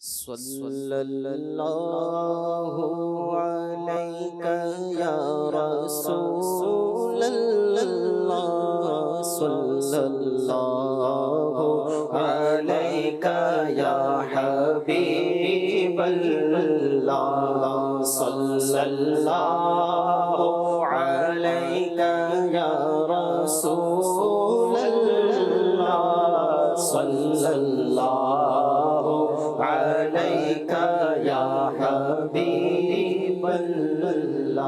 صلی اللہ علیکہ یا رسول اللہ، صلی اللہ علیکہ یا حبیب اللہ، صلی اللہ علیکہ یا رسول اللہ، صلی اللہ علیکہ یا حبیب اللہ۔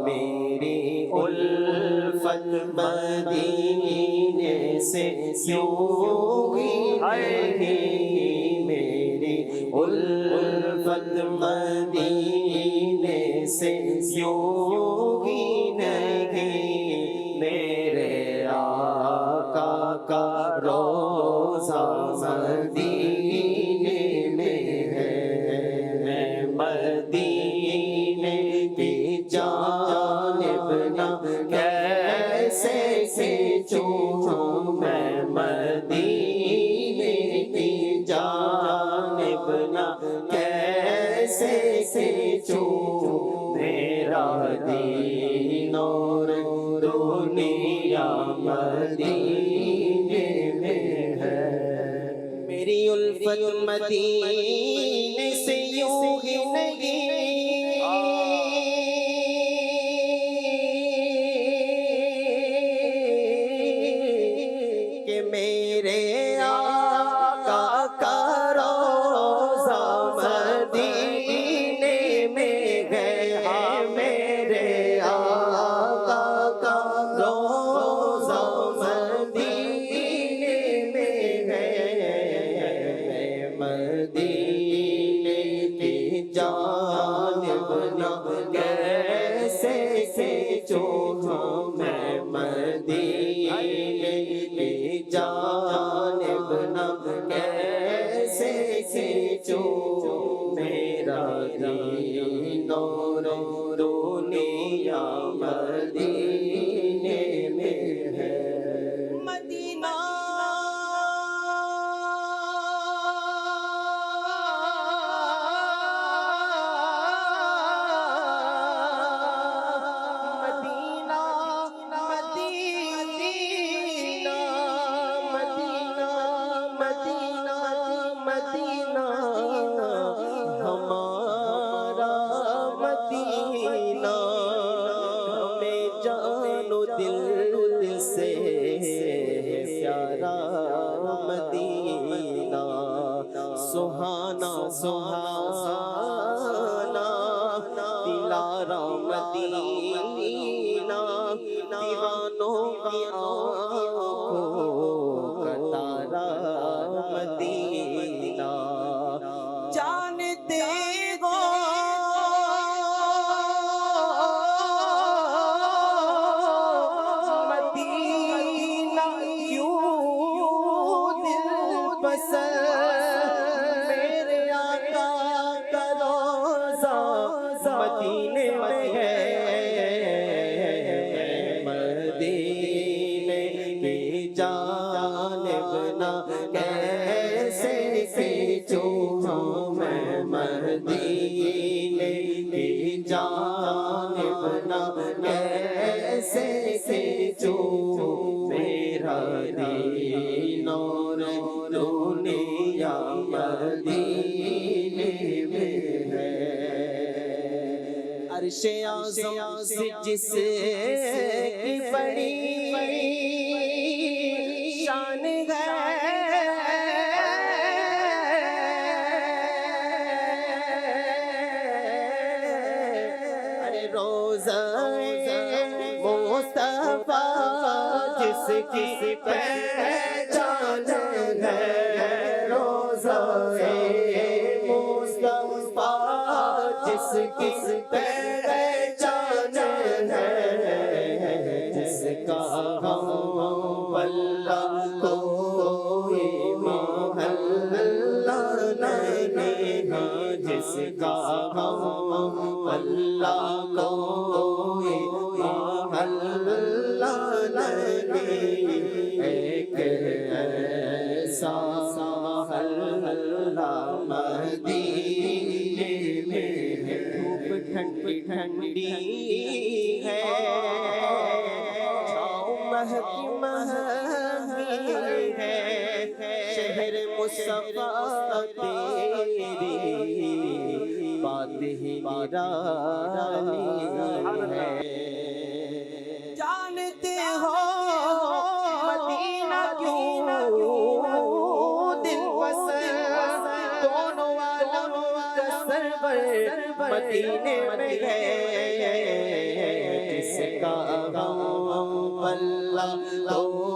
میری الفت مدینے سے یوں ہی نہیں، میری الفت مدینے سے یوں ہی نہیں، میرے آقا کا روضہ مدینے میں ہے، میں مدینے کی جانب نہ کیسے کھینچوں، میں مدینے کی جانب نہ کیسے کھینچوں، میرا دین اور دنیا مدینے میں ہے۔ میری الفت مدینے سے یوں ہی نہیں کہ میرے آقا کا روضہ مدینے میں ہے، میرے آقا کا روضہ مدینے میں ہے، مدینے کی جانب نہ کیسے کھینچوں، میں مدینے کی جانب نہ کیسے کھینچوں، میرا دین اور دنیا مدینے میں ہے۔ مدینہ ہمارا مدینہ، ہمیں جان و دل سے پیارا مدینہ، سہانا سہانا دلارا مدینہ، دیوانوں کی آنکھوں کا تارا مدینہ، جانتے ہو مدینہ کیوں دل پسند، میرے آقا کا روضہ مدینے میں ہے، مدینے کی جانب نہ کیسے کھینچوں، میں مدینے کی جانب نہ کیسے کھینچوں، میرا دین اور دنیا مدینے میں ہے۔ عرش اعظم سے جس کی بڑی شان ہے، روضہ مصطفیٰ جس کی پہچان ہے، روضہ مصطفیٰ جس کی پہچان ہے، جس کا ہم واللہ کوئی محلہ نہیں، جس کا ہم واللہ کوئی محلہ نہیں، ایک ایسا محل مدینے میں ہے دھوپ ٹھنڈی ٹھنڈی ہے چھاؤں مہکی مہنگی ہے شہر مصطفیٰ تیری بات ہی نرالی ہے جانتے ہو مدینہ کیوں دل پسند دونوں عالم کا سرور مدینے میں ہے جس کا اللہ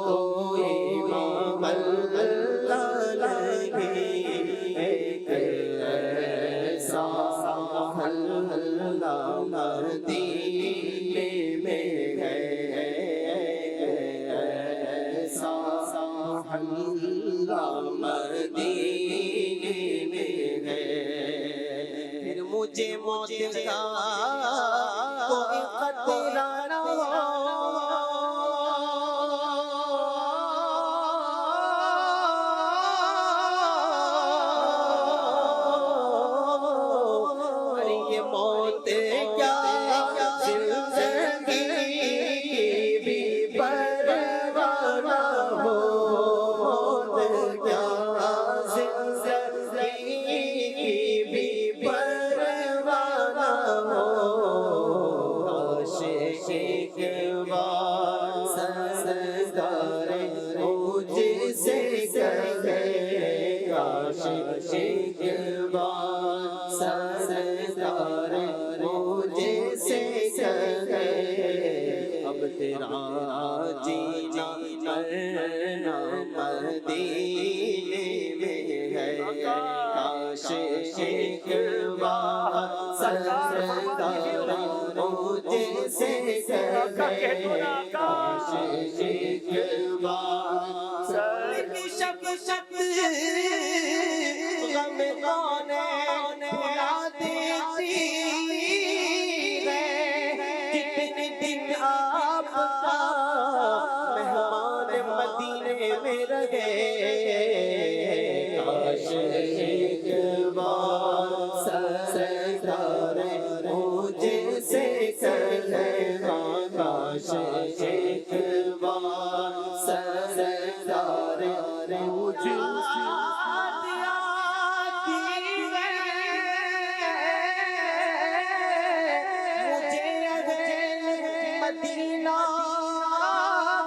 تو امام اللہ ایک ایسا اللہ مدینے میں ہے ایسا اللہ مدینے میں ہے پھر مجھے موت کا کوئی خطرہ نہ ہو موت کیا زندگی کی بھی پرواہ نہ ہو موت کیا زندگی کی بھی پرواہ نہ ہو کاش ایک بار سرکار مجھ سے کہے کاش ایک بار سرکار مجھے سے کہے اب تیرا جینا مرنا مدینے میں ہے کاش ایک بار سرکار مجھے سے کہے کاش ایک بار شک شک غم کونے بھلا دیتی ہے جتنے دن آپ کا مہمان مدینے میں رہے کاش ایک بار سرکار مجھے سے کہے کاش ایک بار سرکار مجھے مدینہ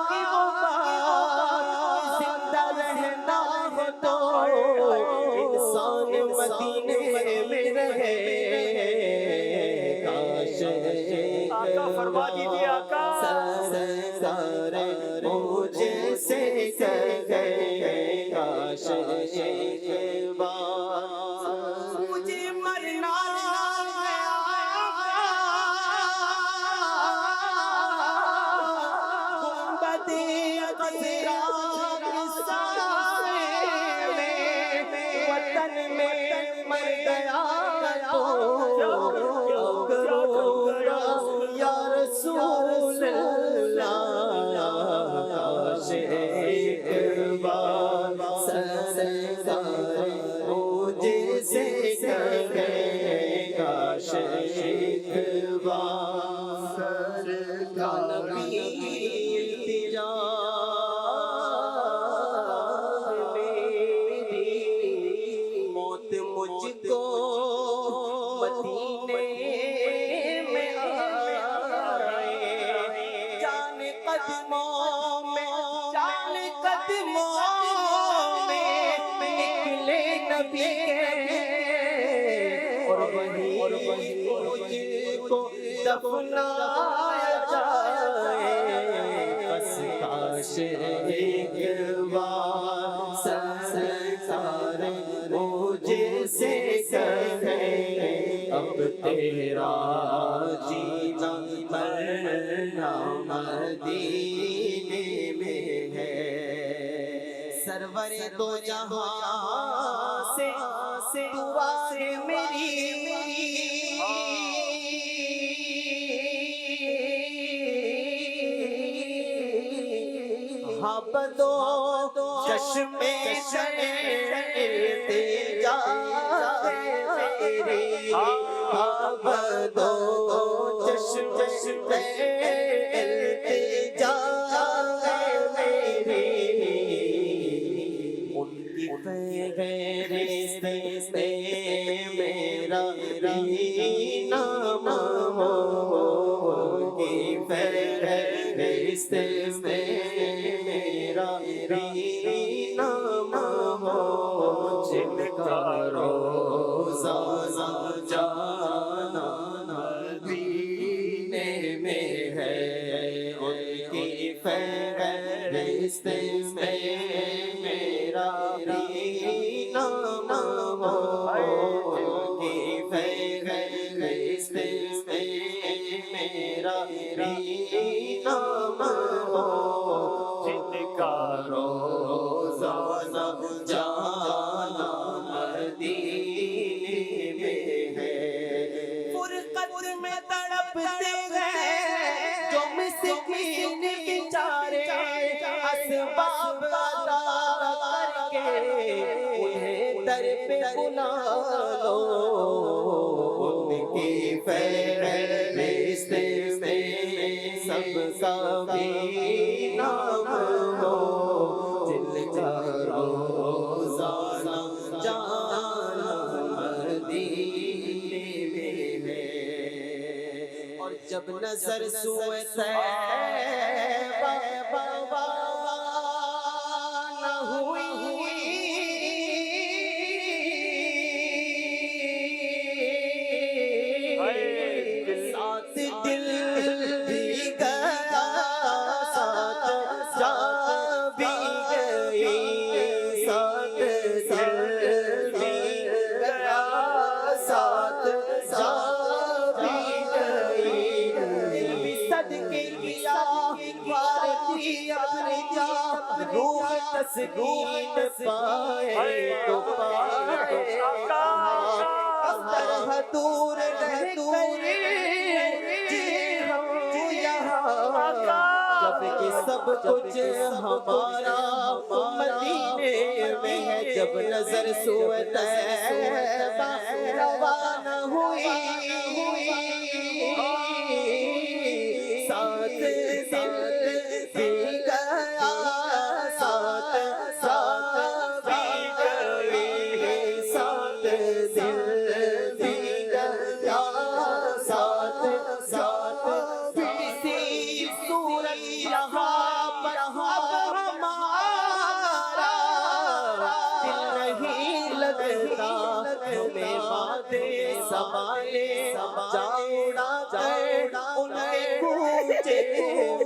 کی وہ بات زندہ رہنا ہو تو انسان مدینے میں رہے کاش فرما دیجیے آقا سرکار مجھے سے کہے کاش ایک بار مجھے مرنا وطن میں مر گیا تو یا رسول اللہ کاش ایک بار سرکار مجھے سے کہے کاش ایک بار سرکار مجھ کو مدینے میں آئے جان قدموں میں نکلے نبی اور وہی مجھ کو دفنایا جائے بس کاش ایک بار سرکار مجھے سے کہے اب تیرا جینا مرنا مدینے میں ہے سرور دو جہاں سے دعا ہے میری ہاں بدو چشمے التجا میری عبدو چشمے التجا میری ان کی فہرست میں میرا نام ہو ان کی فہرست میں میرا نام ہو جن کا روزانہ جانا مدینے میں ہے ان کی فہرست میں میرا نام ہو ان کی فہرست میں میرا نام ہو جن کا روزانہ جانا مدینے میں ہے فرقت میں تڑپتے ہیں جو مسکین بیچارے اسباب عطا کر کے انہیں در پہ بلا لو ان کی فہرست میں سب کا بھی نام ہو جن کا روزانہ جانا مدینے میں ہے اور جب نظر سوئے طیبہ نہ ہوئی ساتھ دل بھی گیا ساتھ جا بھی گئی ساتھ دل بھی گیا ساتھ جا بھی گئی بھی صدقے کیا وارثی اپنی جا روح تسکین پائے تو پائے اس طرح دور رہ دور جی ہم یہاں جب کہ سب کچھ ہمارا مدینے میں ہے جب نظر سوئے طیبہ روانہ ہوئی ساتھ دل بھی گیا ساتھ بھی گئی ساتھ دل بھی گیا ساتھ کسی صورت یہاں پر اب ہمارا دل نہیں لگتا ہمیں وعدے سنبھالے جاؤڑا ان کے کوچے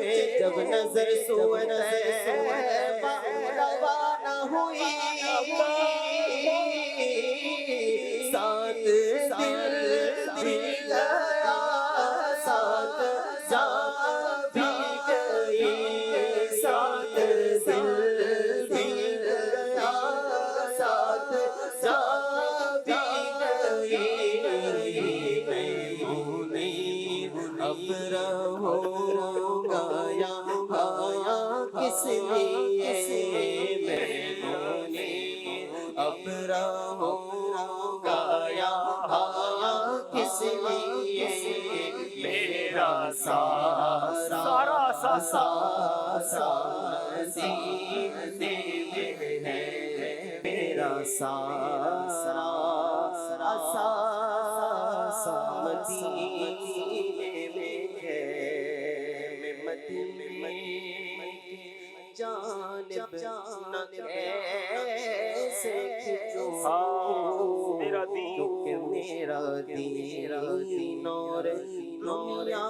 میں جب نظر سوئے طیبہ روانہ ہوئی ساتھ دل بھی گیا ساتھ جا بھی گئی ساتھ دل بھی گیا ساتھ جا بھی گئی اب رہو گا یہاں کس لیے اب رہو گا یہاں کس لیے میرا سارا سینے میں ہے میرا سارا مدینے میں ہے میں مدینے جانب نہ کیسے کھچوں کیونکہ میرا دین اور دنیا